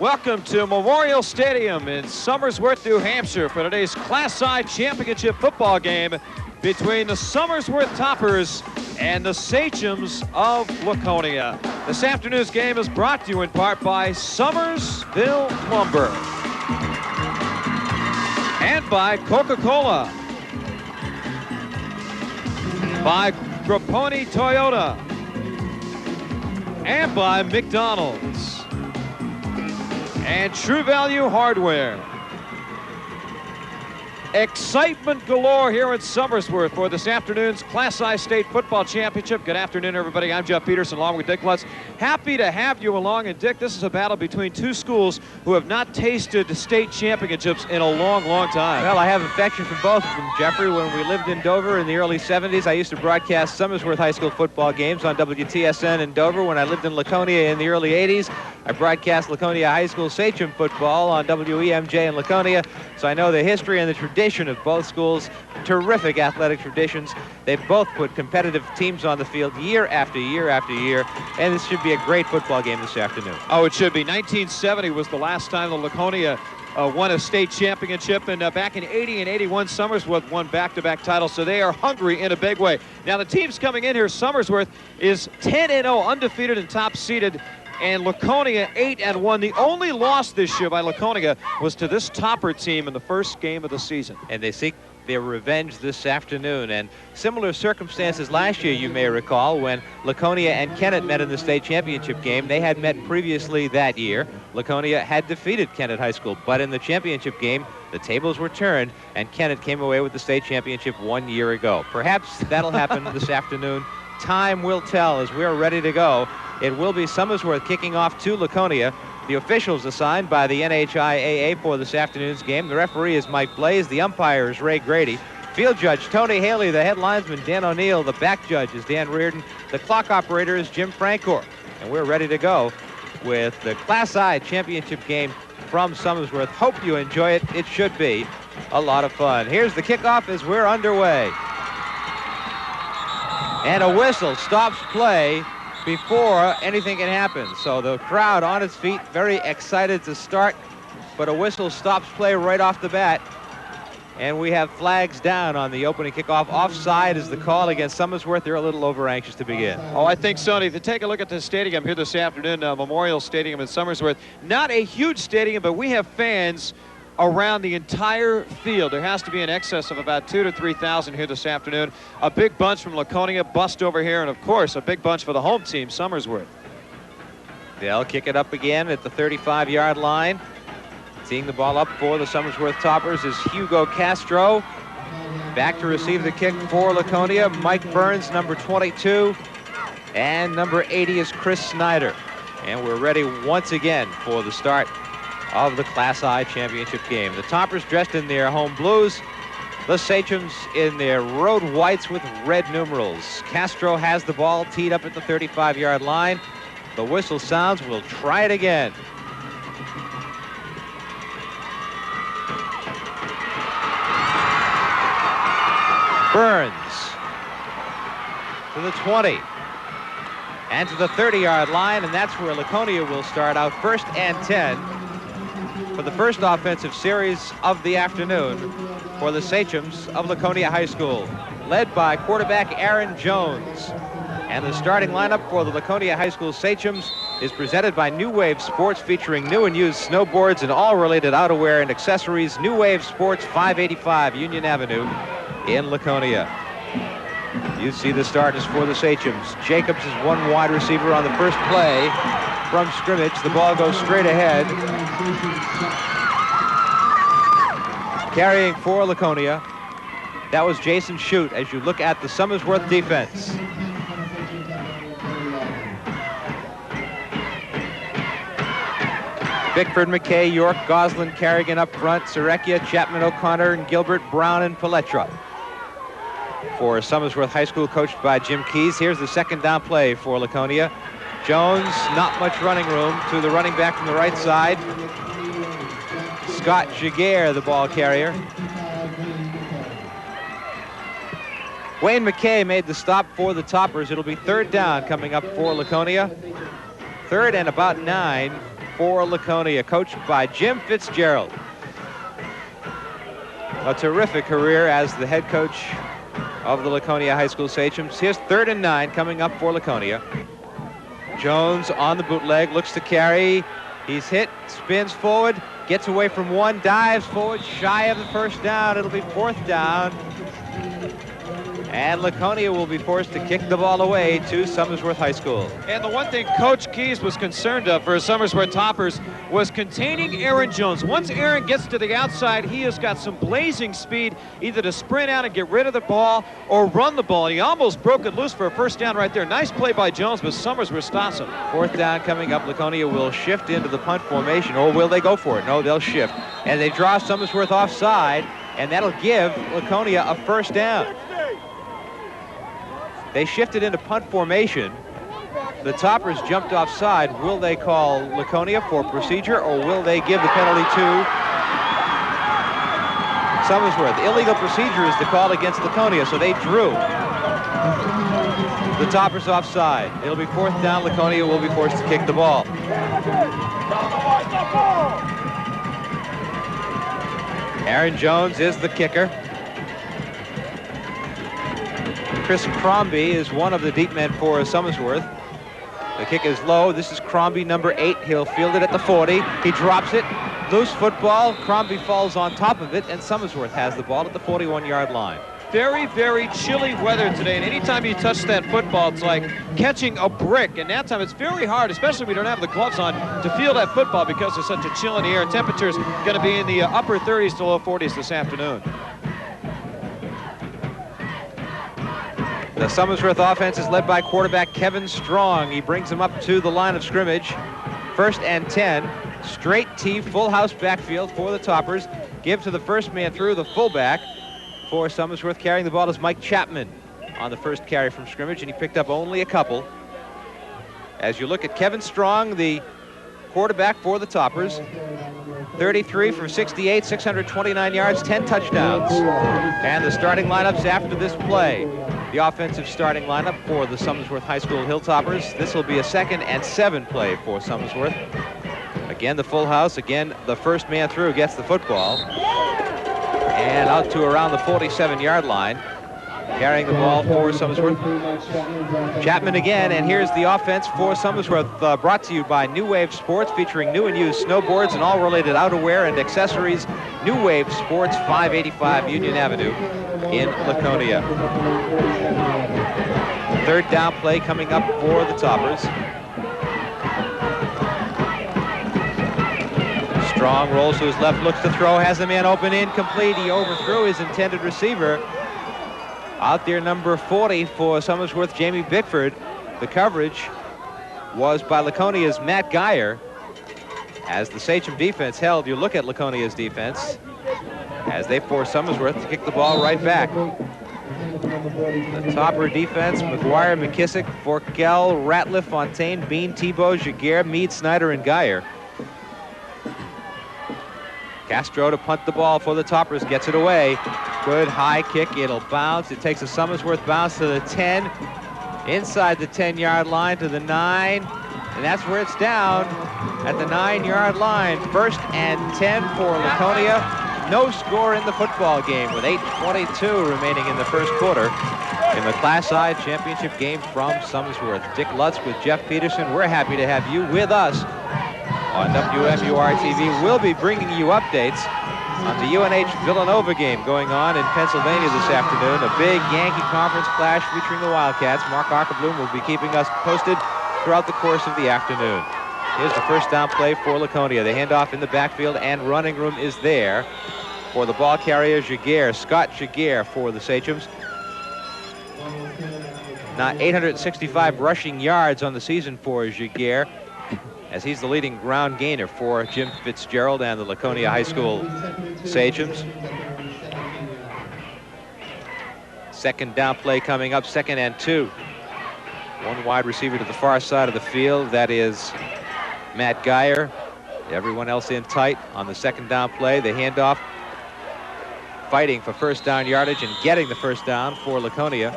Welcome to Memorial Stadium in Somersworth, New Hampshire for today's Class I Championship football game between the Somersworth Toppers and the Sachems of Laconia. This afternoon's game is brought to you in part by Somersville Lumber and by Coca-Cola, by Grapponi Toyota, and by McDonald's and True Value Hardware. Excitement galore here at Somersworth for this afternoon's Class I State Football Championship. Good afternoon, everybody. I'm Jeff Peterson along with Dick Lutz. Happy to have you along. And Dick, this is a battle between two schools who have not tasted state championships in a long, long time. Well, I have affection for both of them, Jeffrey. When we lived in Dover in the early 70s, I used to broadcast Somersworth High School football games on WTSN in Dover. When I lived in Laconia in the early 80s, I broadcast Laconia High School Sachem football on WEMJ in Laconia. So I know the history and the tradition of both schools, terrific athletic traditions. They've both put competitive teams on the field year after year after year, and this should be a great football game this afternoon. Oh, it should be. 1970 was the last time the Laconia won a state championship, and back in 80 and 81, Somersworth won back-to-back titles, so they are hungry in a big way. Now, the teams coming in here, Somersworth is 10-0, undefeated and top-seeded, and Laconia 8-1. The only loss this year by Laconia was to this Topper team in the first game of the season. And they seek their revenge this afternoon. And similar circumstances last year, you may recall, when Laconia and Kennett met in the state championship game. They had met previously that year. Laconia had defeated Kennett High School, but in the championship game, the tables were turned, and Kennett came away with the state championship 1 year ago. Perhaps that'll happen this afternoon. Time will tell as we're ready to go. It will be Somersworth kicking off to Laconia. The officials assigned by the NHIAA for this afternoon's game. The referee is Mike Blaze. The umpire is Ray Grady. Field judge Tony Haley. The head linesman Dan O'Neill. The back judge is Dan Reardon. The clock operator is Jim Francor. And we're ready to go with the Class I championship game from Somersworth. Hope you enjoy it. It should be a lot of fun. Here's the kickoff as we're underway. And a whistle stops play before anything can happen. So the crowd on its feet, very excited to start, but a whistle stops play right off the bat. And we have flags down on the opening kickoff. Offside is the call against Somersworth. They're a little over anxious to begin. Oh, I think so. If you take a look at the stadium here this afternoon, Memorial Stadium in Somersworth, not a huge stadium, but we have fans around the entire field. There has to be an excess of about 2,000 to 3,000 here this afternoon. A big bunch from Laconia, bust over here, and of course, a big bunch for the home team, Somersworth. They'll kick it up again at the 35-yard line. Seeing the ball up for the Somersworth Toppers is Hugo Castro. Back to receive the kick for Laconia, Mike Burns, number 22, and number 80 is Chris Snyder. And we're ready once again for the start of the Class I championship game. The Toppers dressed in their home blues, the Sachems in their road whites with red numerals. Castro has the ball teed up at the 35-yard line. The whistle sounds. We'll try it again. Burns to the 20 and to the 30-yard line, and that's where Laconia will start out, 1st and 10. For the first offensive series of the afternoon for the Sachems of Laconia High School, led by quarterback Aaron Jones. And the starting lineup for the Laconia High School Sachems is presented by New Wave Sports, featuring new and used snowboards and all related outerwear and accessories. New Wave Sports, 585 Union Avenue in Laconia. You see the starters for the Sachems. Jacobs is one wide receiver on the first play from scrimmage. The ball goes straight ahead. Carrying for Laconia, that was Jason Shute as you look at the Somersworth defense. Bickford, McKay, York, Goslin, Carrigan up front, Serecchia, Chapman, O'Connor, and Gilbert, Brown, and Paletra. For Somersworth High School, coached by Jim Keys. Here's the second down play for Laconia. Jones, not much running room, to the running back from the right side. Scott Jaguar, the ball carrier. Wayne McKay made the stop for the Toppers. It'll be 3rd down coming up for Laconia. 3rd and about 9 for Laconia, coached by Jim Fitzgerald. A terrific career as the head coach of the Laconia High School Sachems. Here's 3rd and 9 coming up for Laconia. Jones on the bootleg, looks to carry. He's hit, spins forward, gets away from one, dives forward, shy of the first down. It'll be 4th down. And Laconia will be forced to kick the ball away to Somersworth High School. And the one thing Coach Keyes was concerned of for his Somersworth Toppers was containing Aaron Jones. Once Aaron gets to the outside, he has got some blazing speed, either to sprint out and get rid of the ball or run the ball. And he almost broke it loose for a first down right there. Nice play by Jones, but Somersworth stops him. 4th down coming up. Laconia will shift into the punt formation, or will they go for it? No, they'll shift. And they draw Somersworth offside, and that'll give Laconia a first down. They shifted into punt formation. The Toppers jumped offside. Will they call Laconia for procedure, or will they give the penalty to Somersworth? Illegal procedure is the call against Laconia, so they drew the Toppers offside. It'll be 4th down. Laconia will be forced to kick the ball. Aaron Jones is the kicker. Chris Crombie is one of the deep men for Somersworth. The kick is low. This is Crombie, number 8. He'll field it at the 40. He drops it. Loose football. Crombie falls on top of it, and Somersworth has the ball at the 41-yard line. Very, very chilly weather today, and anytime you touch that football, it's like catching a brick. And that time it's very hard, especially if we don't have the gloves on, to feel that football because there's such a chill in the air. Temperatures going to be in the upper 30s to low 40s this afternoon. The Somersworth offense is led by quarterback Kevin Strong. He brings them up to the line of scrimmage. 1st and 10. Straight T, full house backfield for the Toppers. Give to the first man through, the fullback for Somersworth. Carrying the ball is Mike Chapman on the first carry from scrimmage, and he picked up only a couple. As you look at Kevin Strong, the quarterback for the Toppers, 33 for 68, 629 yards, 10 touchdowns. And the starting lineups after this play. The offensive starting lineup for the Somersworth High School Hilltoppers. This will be a 2nd and 7 play for Somersworth. Again, the full house. Again, the first man through gets the football. And out to around the 47-yard line. Carrying the ball for Somersworth. Chapman again, and here's the offense for Somersworth, brought to you by New Wave Sports, featuring new and used snowboards and all related outerwear and accessories. New Wave Sports, 585 Union Avenue in Laconia. 3rd down play coming up for the Toppers. Strong rolls to his left, looks to throw, has a man open, incomplete. He overthrew his intended receiver. Out there, number 40 for Somersworth, Jamie Bickford. The coverage was by Laconia's Matt Geyer. As the Sachem defense held, you look at Laconia's defense as they force Somersworth to kick the ball right back. The Topper defense, McGuire, McKissick, Forkel, Ratliff, Fontaine, Bean, Thibault, Jaguar, Meade, Snyder, and Geyer. Castro to punt the ball for the Toppers, gets it away. Good high kick, it'll bounce. It takes a Somersworth bounce to the 10, inside the 10-yard line to the 9, and that's where it's down at the 9-yard line. 1st and 10 for Laconia. No score in the football game with 8:22 remaining in the first quarter in the Class I championship game from Somersworth. Dick Lutz with Jeff Peterson. We're happy to have you with us on WMUR-TV. We'll be bringing you updates on the UNH Villanova game going on in Pennsylvania this afternoon. A big Yankee Conference clash featuring the Wildcats. Mark Ockerbloom will be keeping us posted throughout the course of the afternoon. Here's the first down play for Laconia. The handoff in the backfield, and running room is there for the ball carrier, Jaguar, Scott Jaguar for the Sachems. Now 865 rushing yards on the season for Jaguar, as he's the leading ground gainer for Jim Fitzgerald and the Laconia High School Sachems. 2nd down play coming up, 2nd and 2. One wide receiver to the far side of the field. That is Matt Geyer. Everyone else in tight on the 2nd down play. The handoff, fighting for first down yardage and getting the first down for Laconia.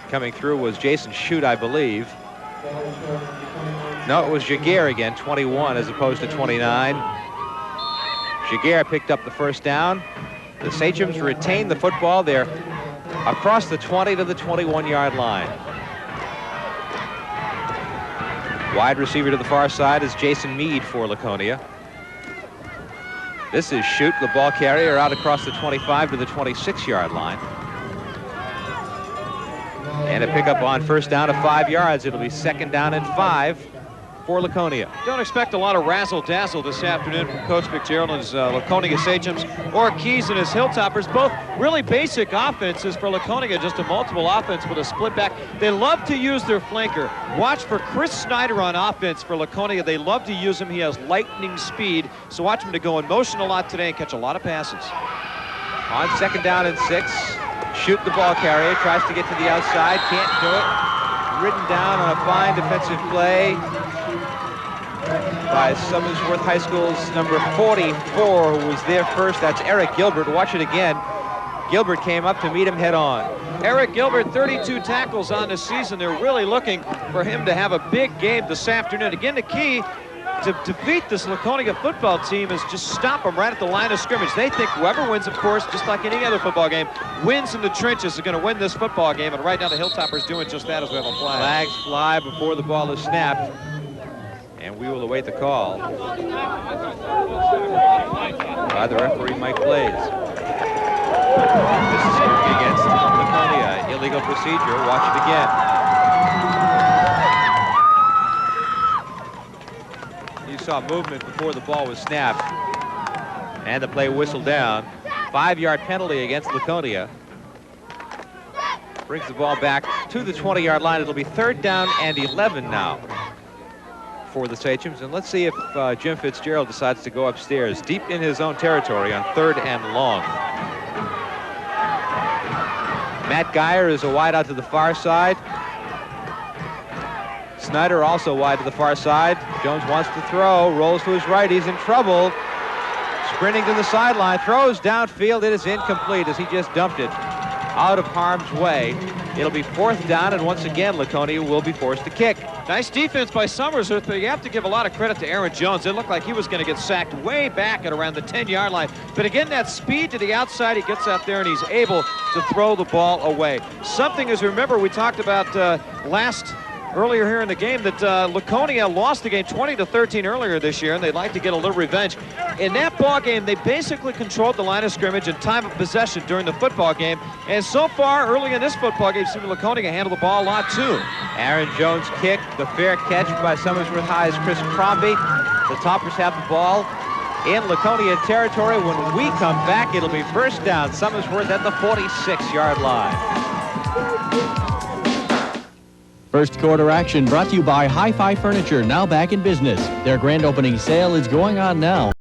Coming through was Jason Shute, I believe. No, it was Jaguar again, 21 as opposed to 29. Jaguar picked up the first down. The Sachems retained the football. They're across the 20 to the 21-yard line. Wide receiver to the far side is Jason Mead for Laconia. This is Shoot, the ball carrier, out across the 25 to the 26-yard line. And a pickup on first down of 5 yards. It'll be 2nd down and 5 for Laconia. Don't expect a lot of razzle-dazzle this afternoon from Coach Fitzgerald and his Laconia Sachems, or Keys and his Hilltoppers. Both really basic offenses for Laconia, just a multiple offense with a split back. They love to use their flanker. Watch for Chris Snyder on offense for Laconia. They love to use him. He has lightning speed, so watch him to go in motion a lot today and catch a lot of passes. On 2nd down and 6, Shoot, the ball carrier, tries to get to the outside, can't do it. Ridden down on a fine defensive play by Somersworth High School's number 44, who was there first. That's Eric Gilbert. Watch it again. Gilbert came up to meet him head on. Eric Gilbert, 32 tackles on the season. They're really looking for him to have a big game this afternoon. Again, the key to defeat this Laconia football team is just stop them right at the line of scrimmage. They think whoever wins, of course, just like any other football game, wins in the trenches is going to win this football game. And right now the Hilltoppers doing just that as we have a flag. Flags fly before the ball is snapped. And we will await the call by the referee, Mike Blades. This is going to be against Laconia. Illegal procedure. Watch it again. You saw movement before the ball was snapped. And the play whistled down. 5-yard penalty against Laconia. Brings the ball back to the 20-yard line. It'll be 3rd down and 11 now for the Sachems. And let's see if Jim Fitzgerald decides to go upstairs deep in his own territory on 3rd and long. Matt Geyer is a wide out to the far side. Snyder also wide to the far side. Jones wants to throw, rolls to his right. He's in trouble. Sprinting to the sideline, throws downfield. It is incomplete as he just dumped it out of harm's way. It'll be 4th down, and once again, Laconia will be forced to kick. Nice defense by Somersworth, but you have to give a lot of credit to Aaron Jones. It looked like he was going to get sacked way back at around the 10-yard line. But again, that speed to the outside, he gets out there and he's able to throw the ball away. Something, as remember, we talked about earlier here in the game, that Laconia lost the game 20-13 earlier this year, and they'd like to get a little revenge. In that ball game, they basically controlled the line of scrimmage and time of possession during the football game. And so far, early in this football game, see Laconia handle the ball a lot too. Aaron Jones kick, the fair catch by Somersworth High's Chris Crombie. The Toppers have the ball in Laconia territory. When we come back, it'll be 1st down. Somersworth at the 46-yard line. First quarter action brought to you by Hi-Fi Furniture, now back in business. Their grand opening sale is going on now.